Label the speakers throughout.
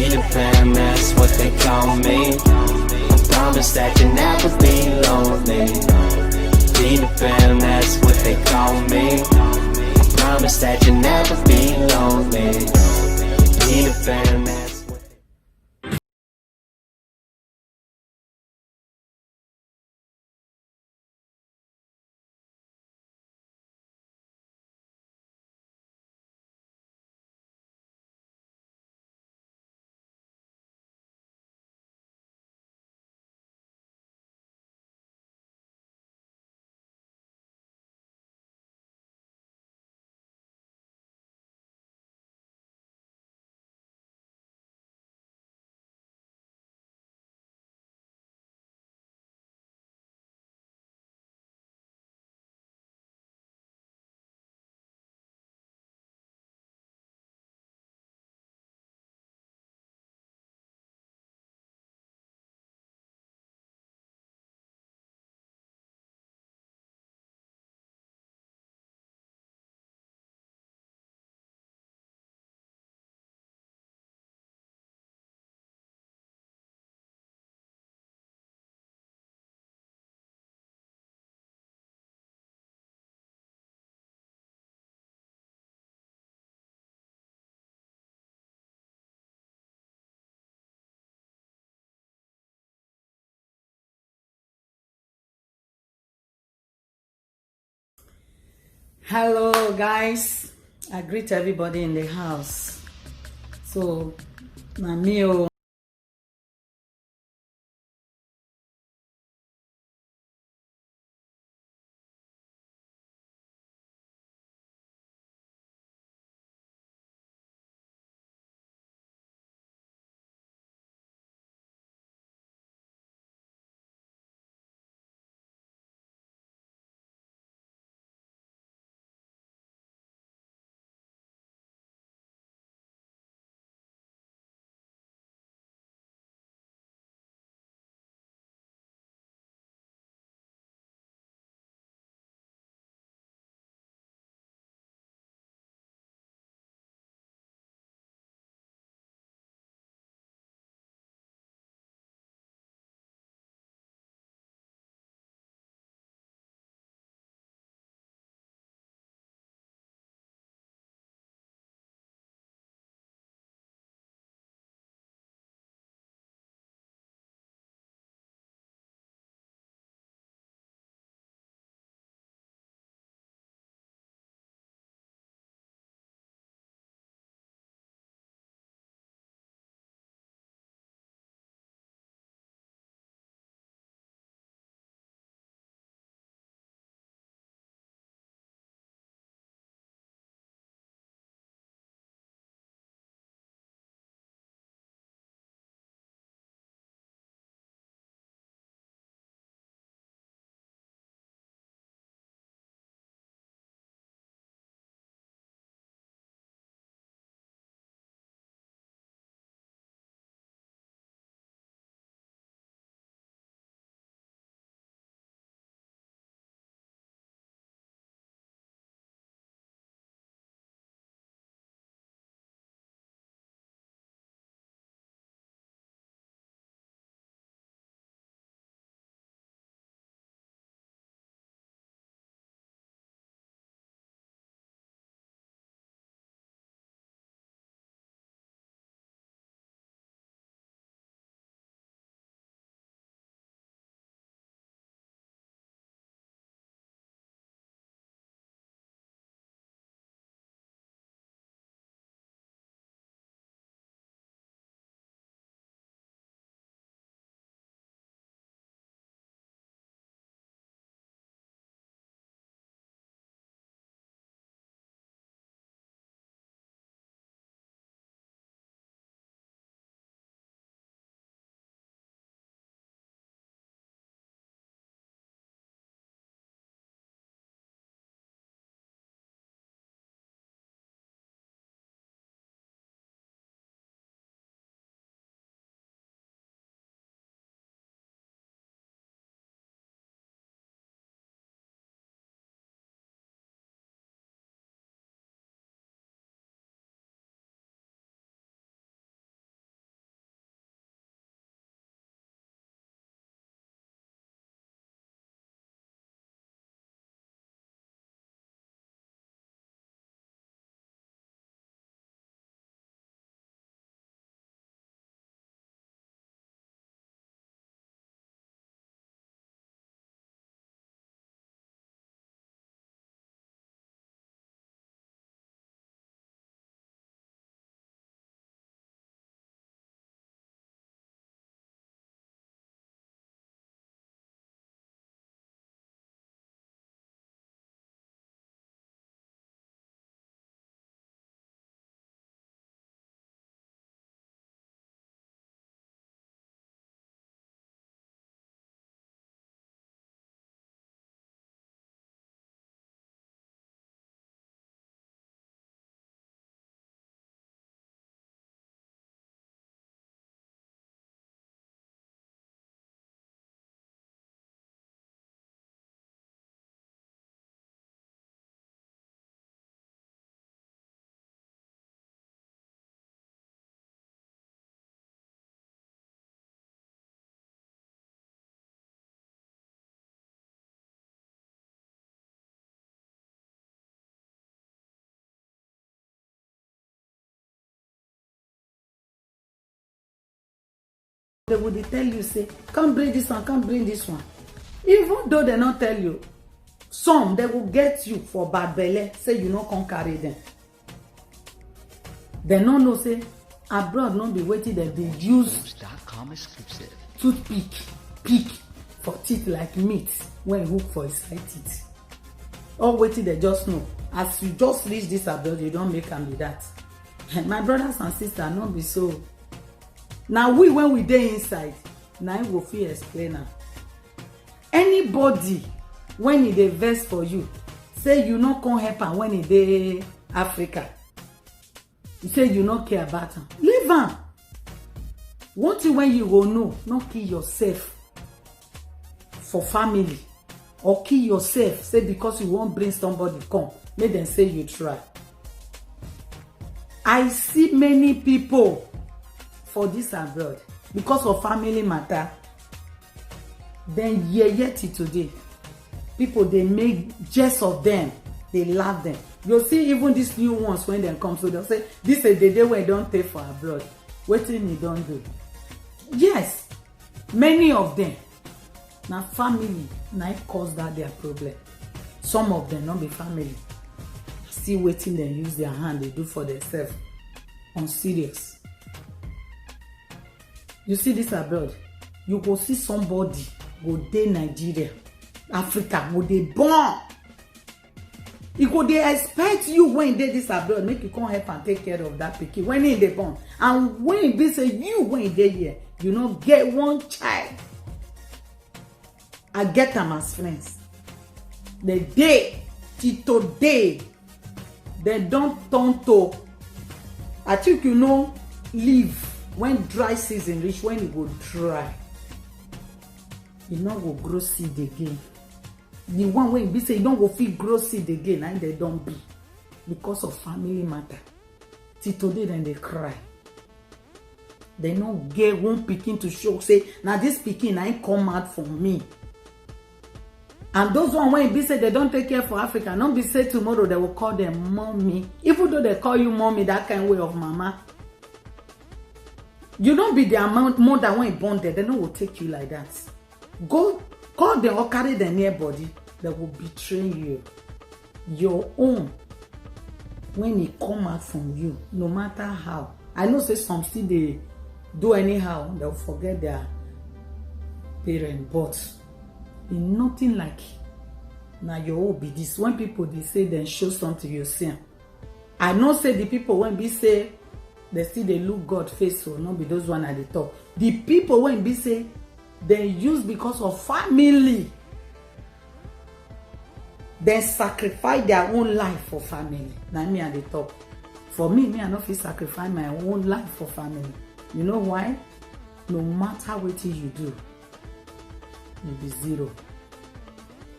Speaker 1: Peter Pan, that's what they call me. I promise that you'll never be lonely. Peter Pan, that's what they call me. I promise that you'll never be lonely. Peter Pan, that's what
Speaker 2: Hello guys, I greet everybody in the house. So, Mami, they will tell you, say, come bring this one, come bring this one. Even though they not tell you, some they will get you for bad belly, say you not come carry them. They don't know, say, abroad not be waiting, they be use toothpick, pick for teeth like meat when hook for his side teeth. All waiting, they just know. As you just reach this abroad, you don't make them be that. My brothers and sisters, not be so. Now we, when we dey inside, now we will feel explainer. Anybody, when he dey vex for you, say you not come help am when he dey Africa. You say you not care about him. Leave am. One thing when you go know, not kill yourself for family. Or kill yourself, say because you won't bring somebody come. Make them say you try. I see many people for this abroad because of family matter. Then yet today, people they make jest of them, they laugh them. You'll see even these new ones when they come, so they'll say, this is the day when they don't pay for abroad. What thing you don't do? Yes, many of them. Now family, now cause that their problem. Some of them not be family. Still waiting, they use their hand, they do for themselves. On serious. You see this abroad, you go see somebody go dey Nigeria, Africa, go dey born. You go dey expect you when dey this abroad, make you come help and take care of that pikin when he dey born. And when be say you when dey here, you know get one child. I get them as friends. The day till today, they don't turn to. I think you know, leave when dry season reach, when it go dry. You not go grow seed again. The one when be say you don't go feel grow seed again, and they don't be because of family matter. Till today, then they cry. They not get one pikin to show say now this pikin I come out from me. And those one when be say they don't take care for Africa, not be say tomorrow they will call them mommy. Even though they call you mommy, that kind of way of mama. You don't be the amount more than when you born there. They don't will take you like that. Go call them or carry them near body. They will betray you. Your own. When it come out from you, no matter how. I know say some still they do anyhow, they'll forget their parent, but in nothing like now your own be this. When people they say then show something you see. I know say the people when be say they still they look God face, so not be those one at the top. The people when be say they use because of family, they sacrifice their own life for family. Now me at the top. For me I not feel sacrifice my own life for family. You know why? No matter what you do, you be zero.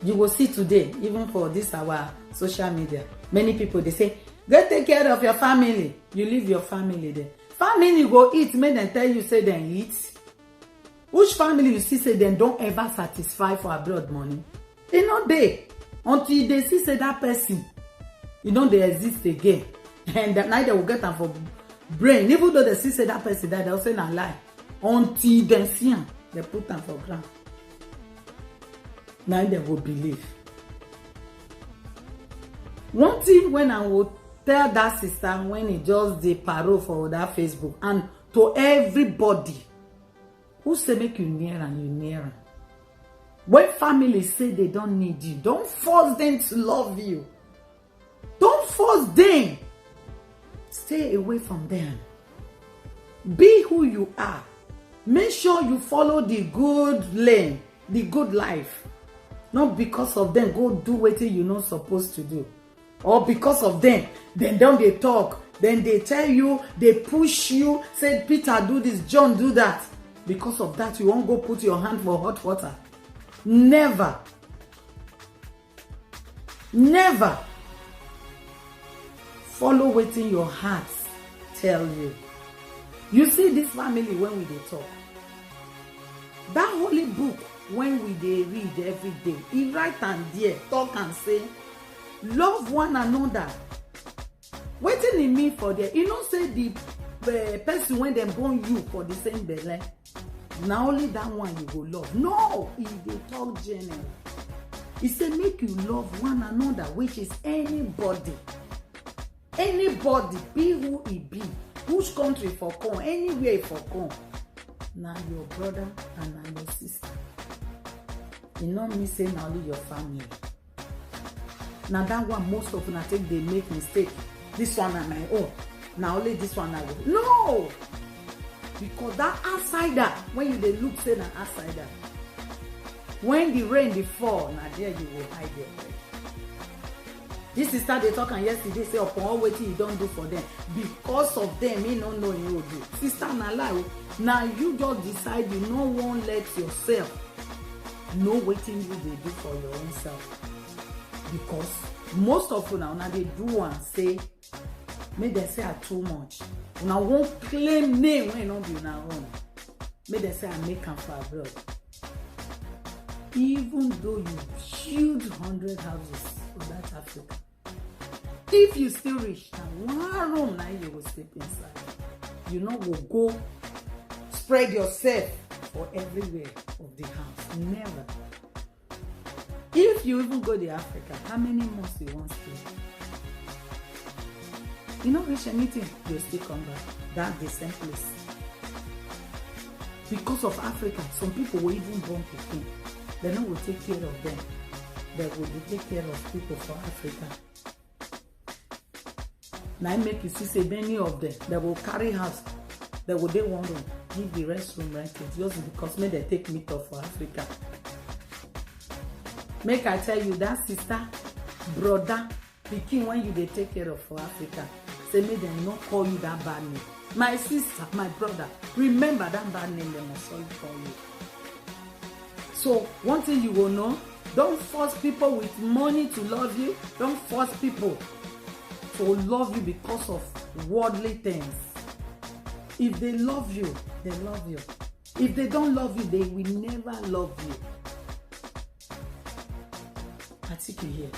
Speaker 2: You will see today, even for this our social media, many people they say, go take care of your family. You leave your family there. Family go eat, make them tell you say they eat. Which family you see say they don't ever satisfy for abroad money? They not there until they see say that person, you know they exist again, and that night they will get them for brain. Even though they see say that person that they'll say na lie. Until they see him, they put them for ground. Now they will believe. One thing when I would tell that sister when it just the parole for that Facebook and to everybody who say make you near and you near. When families say they don't need you, don't force them to love you. Don't force them. Stay away from them. Be who you are. Make sure you follow the good lane, the good life. Not because of them, go do what you're not supposed to do. Or because of them, then don't they talk. Then they tell you, they push you, say, Peter, do this, John, do that. Because of that, you won't go put your hand for hot water. Never. Never. Follow what in your heart tell you. You see this family when we dey talk. That holy book when we dey read every day, he write and there talk and say, love one another. Wetin e mean for there? You know say the person when dem born you for the same belle, na only that one you go love. No, he dey talk general. He say make you love one another, which is anybody. Anybody, be who he be, which country for come, anywhere for come. Na your brother and na your sister. E no mean say na only your family. Na that one most of una take dey make mistake. This one na my own. Na only this one I go. No! Because that outsider, when you dey look say na outsider, when the rain dey fall, na there you will hide your head. This sister dey talk am yesterday say upon all wetin you don do for them, because of them he no know you go do. Sister na lie. Now you just decide you no wan let yourself know wetin you dey do for your own self. Because most of una dey do am say make dem say I too much. Una wan claim name wey no be una own. Make dem say I make am for abroad. Even though you build 100 houses for that Africa, if you still rich, na one room na you go sleep inside. You no go go spread yourself for everywhere of the house. Never. If you even go to Africa, how many months you want to stay? You no reach anything, you still come back. That's the same place. Because of Africa, some people will even born pikin. They no will take care of them. They will take care of people for Africa. Now make you see say many of them, they will carry house. They will dey one room, give the rest room rented just because make they take meat off for Africa. Make I tell you that sister, brother, pikin when you dey take care of for Africa, say make them not call you that bad name. My sister, my brother, remember that bad name they must all call you. So one thing you will know, don't force people with money to love you. Don't force people to love you because of worldly things. If they love you, they love you. If they don't love you, they will never love you. I think you hear.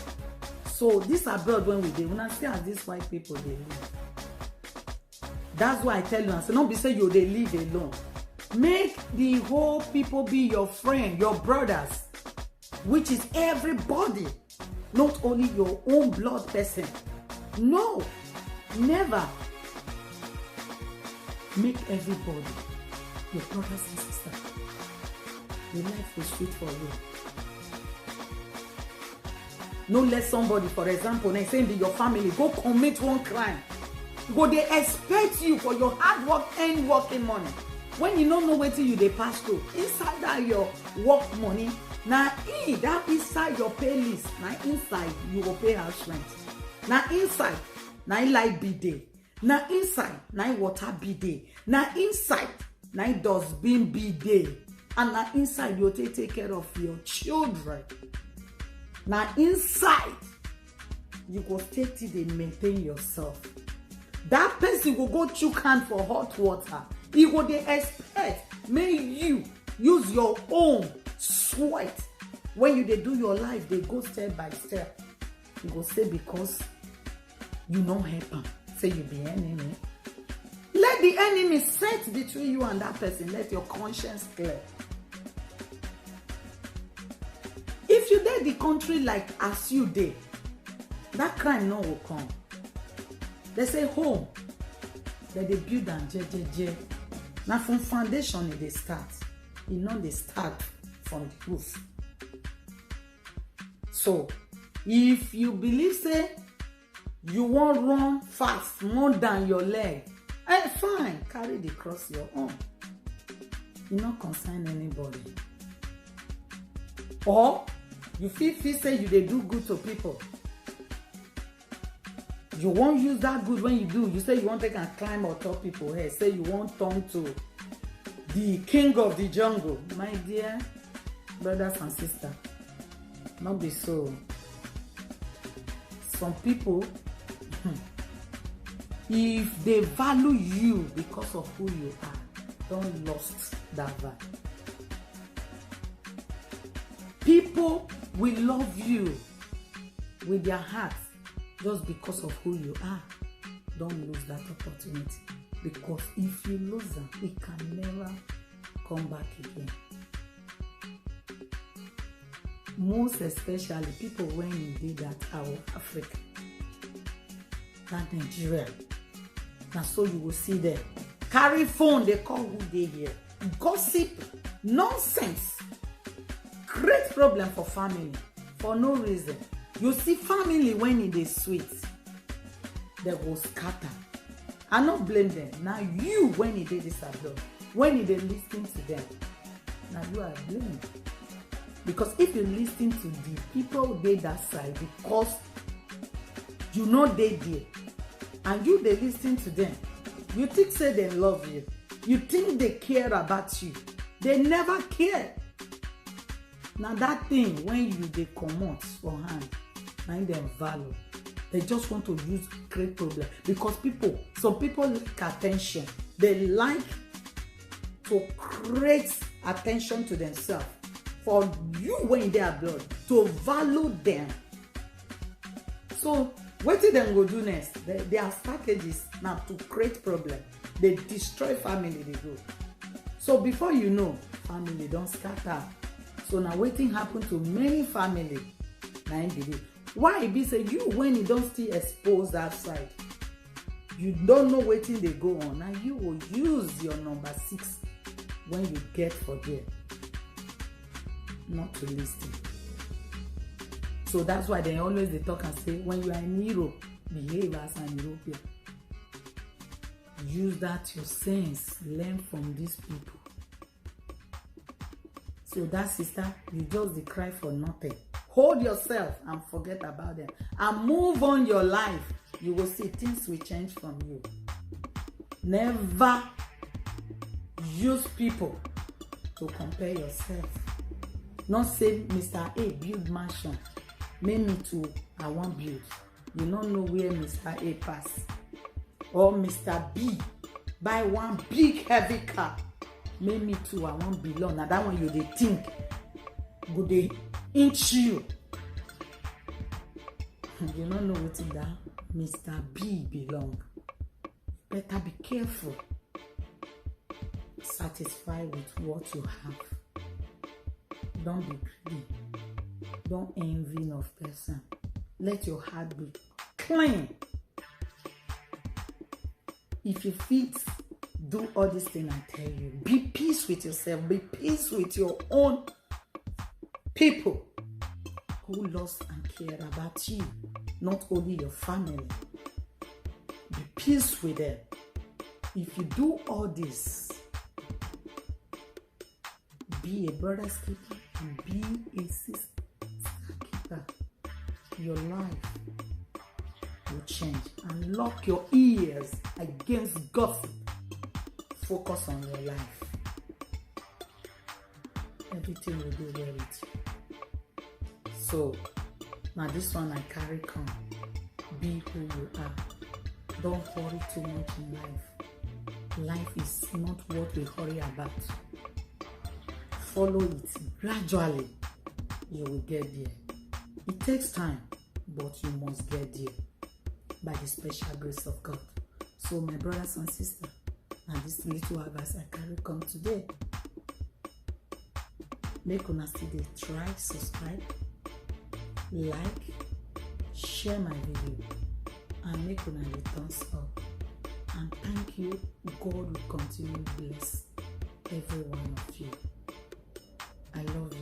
Speaker 2: So this abroad when we dey, when I see as these white people they live. That's why I tell you, I say, don't be say you they live alone. Make the whole people be your friend, your brothers, which is everybody, not only your own blood person. No, never. Make everybody your brothers and sisters. The life is sweet for you. No let somebody, for example, they say be your family, go commit one crime. Go they expect you for your hard work and working money. When you don't know what you they pass through, inside that your work money, now that inside your pay list, now inside you will pay house rent. Now inside, now light be day. Now inside, now water be day. Now inside, now dustbin be day. And now inside, you take care of your children. Now inside, you go take it and maintain yourself. That person will go chook hand for hot water. He will they expect, may you use your own sweat. When you they do your life, they go step by step. You go say because you no help them. Say you be enemy. Let the enemy set between you and that person. Let your conscience clear. If you did the country like as you did, that crime no will come. They say home, that they build and je. Now from foundation they start. You know they start from the roof. So if you believe say you won't run fast more than your leg, fine, carry the cross your own. You not concern anybody. Or you feel say you they do good to people. You won't use that good when you do. You say you won't take and climb on top people here. Say you won't turn to the king of the jungle. My dear brothers and sisters, not be so. Some people, if they value you because of who you are, don't lost that value. People will love you with their hearts just because of who you are. Don't lose that opportunity, because if you lose them, it can never come back again. Most especially people when you did that our Africa, that Nigeria. Now so you will see them carry phone, they call who they here. Gossip, nonsense, create problem for family for no reason. You see family when it is sweet, they go scatter. I not blame them. Now you when it is this abroad, when they listen to them, now you are blamed. Because if you listen to the people they that side, because you know they there, and you they listen to them, you think say they love you, you think they care about you, they never care. Now that thing when you they comot for hand, now them value, they just want to use create problem. Because some people like attention, they like to create attention to themselves. For you when they are blood, to value them. So what did them go do next? Their strategies now to create problem. They destroy family, they go. So before you know, family don't scatter. So now waiting happen to many family. Now why it be say you when you don't still expose that side, you don't know waiting they go on. Now you will use your number 6 when you get for there. Not to listen. So that's why they always they talk and say when you are in Europe, behave as an European. Use that your sense, learn from these people. So that sister, you just cry for nothing. Hold yourself and forget about them and move on your life. You will see things will change from you. Never use people to compare yourself. Not say Mr. A build mansion, make me too, I want build. You don't know where Mr. A pass. Or Mr. B buy one big heavy car, make me too, I want belong. Now that one you they think, go they inch you. You don't know what that Mr. B belong. Better be careful. Satisfied with what you have. Don't be greedy. Don't envy of person. Let your heart be clean. If you fit, do all these things I tell you. Be peace with yourself. Be peace with your own people who loves and care about you, not only your family. Be peace with them. If you do all this, be a brother's keeper and be a sister keeper, your life will change. And lock your ears against gossip. Focus on your life. Everything will do well with you. So now this one I carry come. Be who you are. Don't hurry too much in life. Life is not what we hurry about. Follow it gradually. You will get there. It takes time, but you must get there by the special grace of God. So my brothers and sisters, and this little advice I carry come today. Make una still dey try, subscribe, like, share my video, and make una dey thumbs up. And thank you. God will continue to bless every one of you. I love you.